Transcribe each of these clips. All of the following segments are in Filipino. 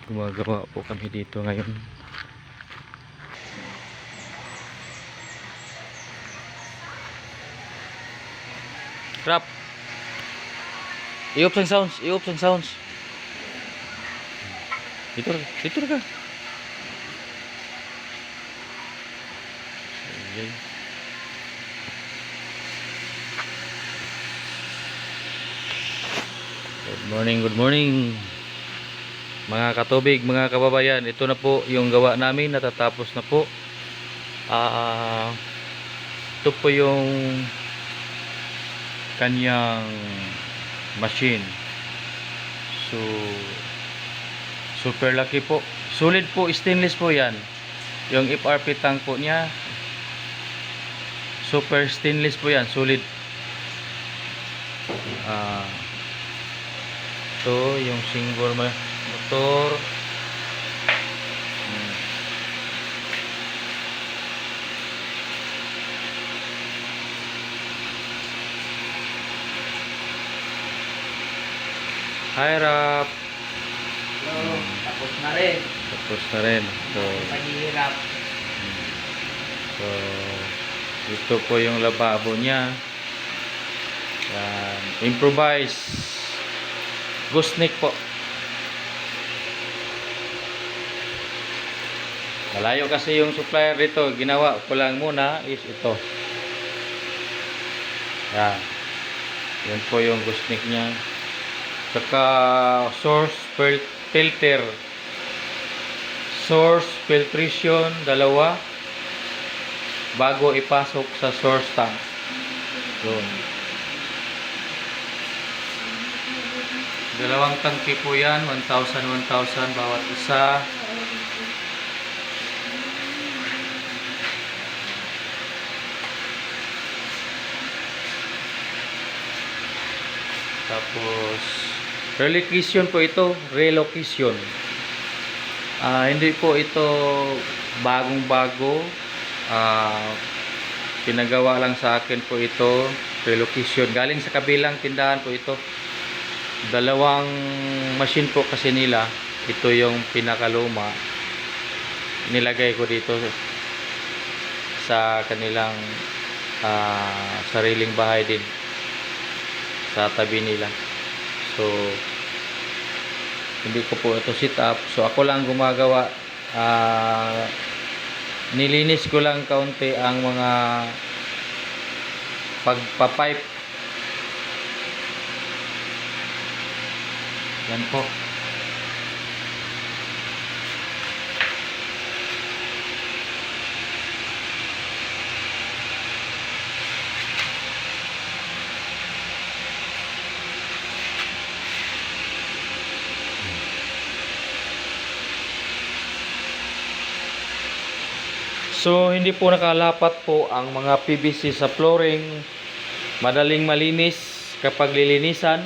Gumagawa po kami dito ngayon. Crap. I-off ang sounds, i-off ang sounds. Dito na ka. Okay. Good morning. Mga katubig, mga kababayan, ito na po yung gawa namin, natatapos na po. Ito po yung kanyang machine. So super laki po, solid po, stainless po yan. Yung FRP tank po niya, super stainless po yan, solid. Ito yung single motor. Hi Rap. Hello, tapos na rin. Tapos na rin. Paghihirap. So ito po yung lababo niya. Yan. Improvise gooseneck po. Malayo kasi yung supplier dito. Ginawa ko lang muna is ito. Yan. Yan po yung gooseneck niya. Saka source filter, source filtration, dalawa bago ipasok sa source tank. Yun. Dalawang tangke po yan, 1,000 bawat isa. Tapos relocation po ito, relocation. Hindi po ito bagong-bago. Pinagawa lang sa akin po ito, relocation. Galing sa kabilang tindahan po ito. Dalawang machine po kasi nila. Ito yung pinakaluma. Nilagay ko dito sa kanilang sariling bahay din. Sa tabi nila. So hindi ko po ito sit up, so ako lang gumagawa. Nilinis ko lang kaunti ang mga pagpapipe. Yan po. So hindi po nakalapat po ang mga PVC sa flooring. Madaling malinis kapag lilinisan.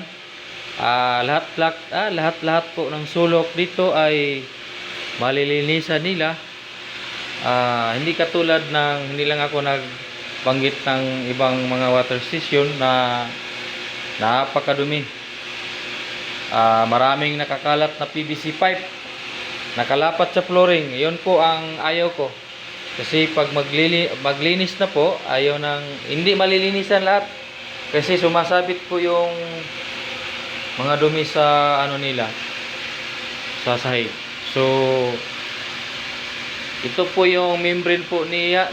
Lahat po ng sulok dito ay malilinisan nila. Hindi katulad ng hindi lang ako nagbanggit ng ibang mga water station na napakadumi. Maraming nakakalat na PVC pipe nakalapat sa flooring. Iyon po ang ayaw ko. Kasi pag maglinis na po, ayaw hindi malilinisan lahat. Kasi sumasabit po yung mga dumi sa nila, sa sahig. So ito po yung membrane po niya,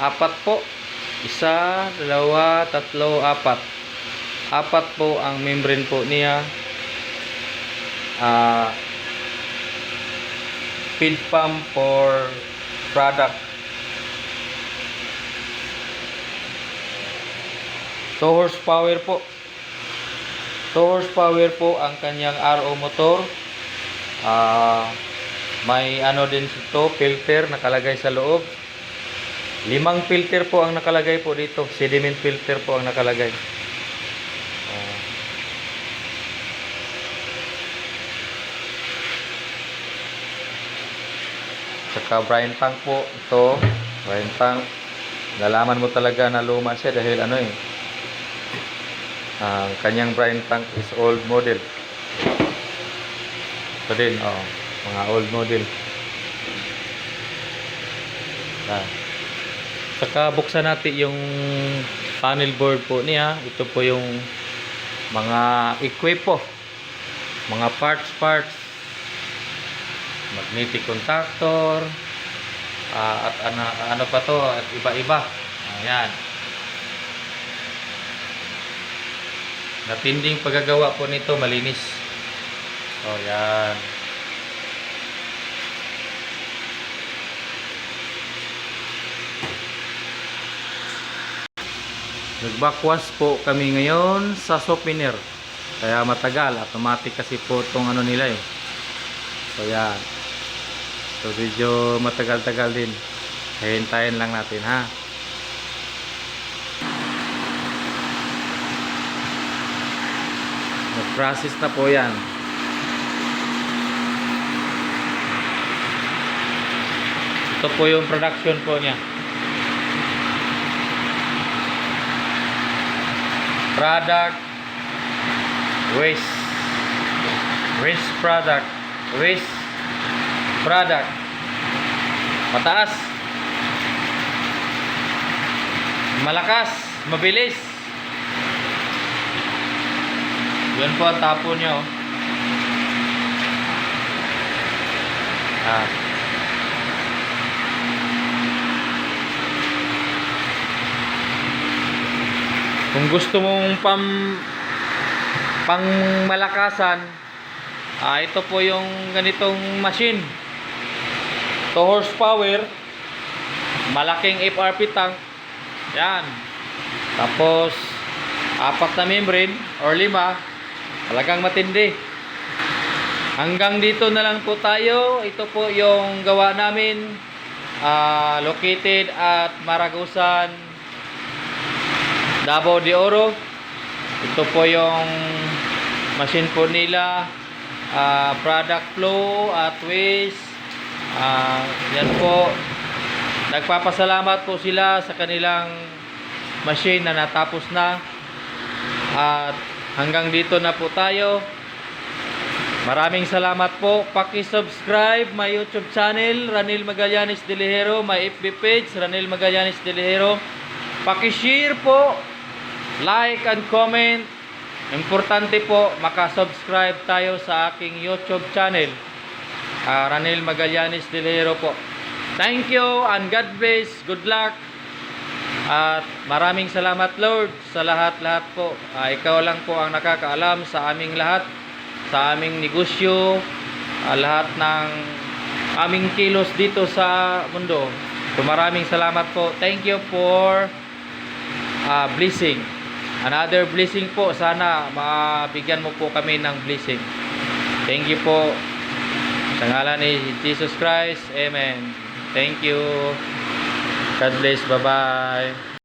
apat po. 1, 2, 3, 4. Apat po ang membrane po niya. Feed pump for product. 2 horsepower po. 2 horsepower po ang kanyang RO motor. May din ito, filter nakalagay sa loob. 5 filter po ang nakalagay po dito. Sediment filter po ang nakalagay. Saka brine tank po ito, brine tank. Nalaman mo talaga na luma siya dahil ang kanyang brine tank is old model. Ito din, oh, mga old model. Ah. Saka buksan natin yung panel board po niya. Ito po yung mga equipo, mga parts, magnetic contactor, at ano pa to, at iba-iba. Ayan. Natinding paggagawa po nito, malinis. So, yan. Nagbakwas po kami ngayon sa souvenir. Kaya matagal, automatic kasi po itong ano nila eh. So yan. So medyo matagal-tagal din. Hintayin lang natin ha. Mag-process na po yan. Ito po yung production po niya. Product waste product mataas, malakas, mabilis. Yun po ang tapo nyo. Kung gusto mong pang malakasan, ito po yung ganitong machine. 2 horsepower, malaking FRP tank. Yan. Tapos 4 na membrane or 5. Talagang matindi. Hanggang dito na lang po tayo. Ito po yung gawa namin, located at Maragusan, Davao de Oro. Ito po yung machine po nila, product flow at waste. Yan po. Nagpapasalamat po sila sa kanilang machine na natapos na. At hanggang dito na po tayo. Maraming salamat po. Paki-subscribe my YouTube channel, Ranil Magallanes de Lihero, my FB page, Ranil Magallanes de Lihero. Paki-share po, like and comment. Importante po, maka-subscribe tayo sa aking YouTube channel, Ranil Magallanes de Lihero po. Thank you and God bless. Good luck. At maraming salamat Lord sa lahat-lahat po. Ikaw lang po ang nakakaalam sa aming lahat, sa aming negosyo, lahat ng aming kilos dito sa mundo. So maraming salamat po. Thank you for blessing. Another blessing po. Sana mabigyan mo po kami ng blessing. Thank you po. Sa ngalan ni Jesus Christ. Amen. Thank you. God bless. Bye-bye.